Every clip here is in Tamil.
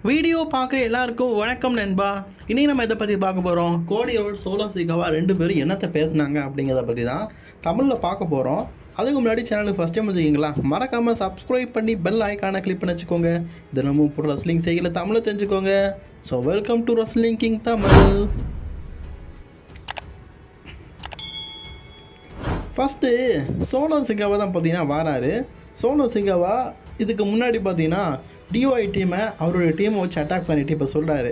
வீடியோ பார்க்குற எல்லாருக்கும் வணக்கம் நண்பா. இன்றைக்கி நம்ம இதை பற்றி பார்க்க போகிறோம். கோடியோட சோலோ சிகாவா 2 பேரும் என்னத்தை பேசுனாங்க அப்படிங்கிறத பற்றி தான் தமிழில் பார்க்க போகிறோம். அதுக்கு முன்னாடி சேனலுக்கு ஃபஸ்ட் டைம் வச்சுக்கிங்களா, மறக்காமல் சப்ஸ்கிரைப் பண்ணி பெல் ஐக்கானை கிளிக் பண்ணி வச்சுக்கோங்க. தினமும் இப்போ ரெஸ்லிங் செய்கிற தமிழை தெரிஞ்சுக்கோங்க. So welcome to wrestling king Tamil. First Solo Sikoa தான் பார்த்தீங்கன்னா வராரு. சோலோ சிகாவா இதுக்கு முன்னாடி பார்த்தீங்கன்னா டிஒஐ டீமை அவருடைய டீமை வச்சு அட்டாக் பண்ணிவிட்டு இப்போ சொல்கிறாரு,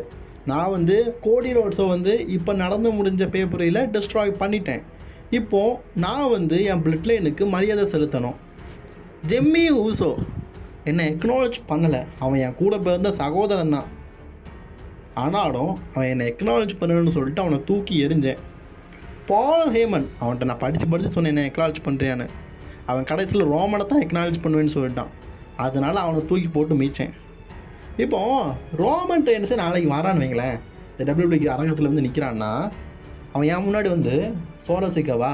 நான் கோடி ரோட்ஸை இப்போ நடந்து முடிஞ்ச பேப்பரில் டிஸ்ட்ராய் பண்ணிட்டேன். இப்போது நான் என் பிளட் லைனுக்கு மரியாதை செலுத்தணும். ஜெம்மி ஊசோ என்னை எக்னாலஜ் பண்ணலை. அவன் என் கூட பிறந்த சகோதரன் தான். ஆனாலும் அவன் என்னை எக்னாலஜ் பண்ணணும்னு சொல்லிட்டு அவனை தூக்கி எறிஞ்சேன். பால் ஹேமன் அவன்கிட்ட நான் படித்து சொன்னேன் என்ன எக்னாலஜ் பண்ணுறியான்னு. அவன் கடைசியில் ரோமனை தான் எக்னாலஜ் பண்ணுவேன்னு சொல்லிட்டான். அதனால் அவனை தூக்கி போட்டு மீச்சேன். இப்போது ரோமன் ரெயின்ஸே நாளைக்கு வரான்னு வைங்களேன், இந்த டபிள்யூபிள்யூ அரங்கத்தில் நிற்கிறான்னா அவன் என் முன்னாடி சோலோ சிகாவா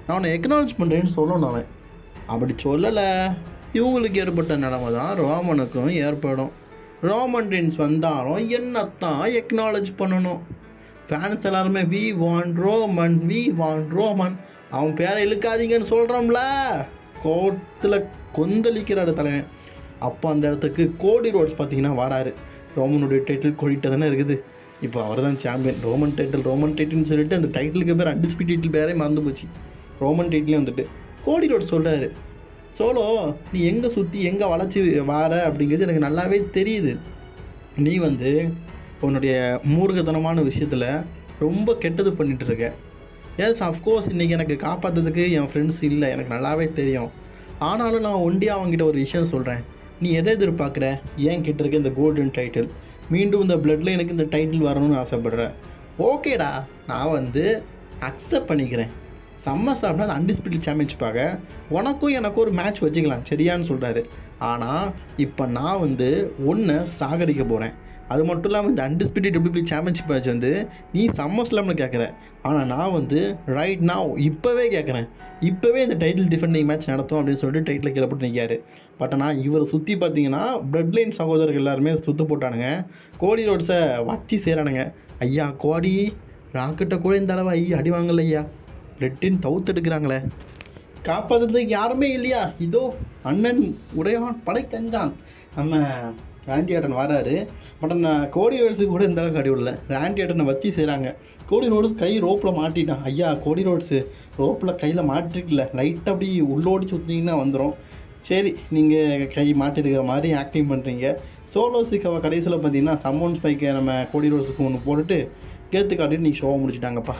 நான் அவனை எக்னாலஜ் பண்ணுறேன்னு சொல்லணும். அவன் அப்படி சொல்லலை. இவங்களுக்கு ஏற்பட்ட நிலைமை தான் ரோமனுக்கும் ஏற்படும். ரோமன் ரெயின்ஸ் வந்தாலும் என்னத்தான் எக்னாலஜ் பண்ணணும். ஃபேன்ஸ் எல்லாருமே வி வாண்ட் ரோமன் அவன் பேரை இழுக்காதீங்கன்னு சொல்கிறோம்ல. கோர்ட்டில் கொந்தளிக்கிறாரு தலைவன். அப்போ அந்த இடத்துக்கு கோடி ரோட்ஸ் பார்த்தீங்கன்னா வராரு. ரோமனுடைய டைட்டில் கோடிட்ட தானே இருக்குது. இப்போ அவர் தான் சாம்பியன். ரோமன் டைட்டில்னு சொல்லிட்டு அந்த டைட்டிலுக்கு பேர் அன்டிஸ்பியூட் டைட்டில் பேரே மறந்து போச்சு. ரோமன் டைட்டிலே கோடி ரோட்ஸ் சொல்கிறாரு, சோலோ நீ எங்கே சுற்றி எங்கே வளைச்சி வார அப்படிங்கிறது எனக்கு நல்லாவே தெரியுது. நீ உன்னுடைய மூர்க்கத்தனமான விஷயத்தில் ரொம்ப கெட்டது பண்ணிகிட்ருக்க. எஸ் அஃப்கோர்ஸ் இன்றைக்கி எனக்கு காப்பாற்றுறதுக்கு என் ஃப்ரெண்ட்ஸ் இல்லை, எனக்கு நல்லாவே தெரியும். ஆனாலும் நான் ஒண்டியாக அவங்ககிட்ட ஒரு விஷயம் சொல்கிறேன். நீ எதை எதிர்பார்க்குற? ஏன் கிட்ட இருக்க இந்த கோல்டன் டைட்டில், மீண்டும் இந்த பிளட்டில் எனக்கு இந்த டைட்டில் வரணும்னு ஆசைப்பட்றேன். ஓகேடா, நான் அக்செப்ட் பண்ணிக்கிறேன். சம்மர் சாப்பிட்டா அந்த அன்டிஸ்பியூட்டட் சாம்பியன்ஷிப்பாக உனக்கும் எனக்கும் ஒரு மேட்ச் வச்சுக்கலாம், சரியான்னு சொல்கிறாரு. ஆனால் இப்போ நான் ஒன்றை சாகடிக்க போகிறேன். அது மட்டும் இல்லாமல் இந்த அன்டிஸ்பியூட்டட் டபிள்யூபிள்யூ சாம்பியன்ஷிப் மேட்ச் நீ சம்மர் ஸ்லாமில் கேட்குற. ஆனால் நான் ரைட் நாவ் இப்போவே கேட்குறேன். இப்போவே இந்த டைட்டில் டிஃபெண்டிங் மேட்ச் நடத்தும் அப்படின்னு சொல்லிட்டு டைட்டில் கீழே போட்டு நிற்காரு. பட் ஆனால் இவரை சுற்றி பார்த்தீங்கன்னா பிளட் லைன் சகோதரர்கள் எல்லாருமே சுற்று போட்டானுங்க. கோடி ரோட்ஸை வச்சு சேரானுங்க. ஐயா கோடி ராக்கெட்டை கூட இந்த அளவு அடி வாங்கல ஐயா, பிளட்டின் தவுத்தெடுக்கிறாங்களே, காப்பாற்றுறதுக்கு யாருமே இல்லையா? இதோ அண்ணன் உடையான் படை கஞ்சான் நம்ம ராண்டி ஆட்டன் வராரு. பட் நான் கோடி ரோட்ஸுக்கு கூட இந்த அளவுக்கு அடி விடல. ராண்டி ஆட்டனை வச்சு செய்கிறாங்க. கோடி ரோட்ஸ் கை ரோப்பில் மாட்டிட்டான். ஐயா கோடி ரோட்ஸு ரோப்பில் கையில் மாட்டிருக்கல, லைட்டாக அப்படி உள்ளோடி சுற்றிங்கன்னா வந்துடும். சரி, நீங்கள் கை மாட்டிருக்கிற மாதிரி ஆக்டிங் பண்ணுறீங்க. சோலோ சிகாவா கடைசியில் பார்த்தீங்கன்னா சம்மோன் ஸ்பைக்கை நம்ம கோடி ரோட்ஸுக்கு ஒன்று போட்டுட்டு கேத்து காட்டிட்டு நீங்கள் ஷோவை முடிச்சிட்டாங்கப்பா.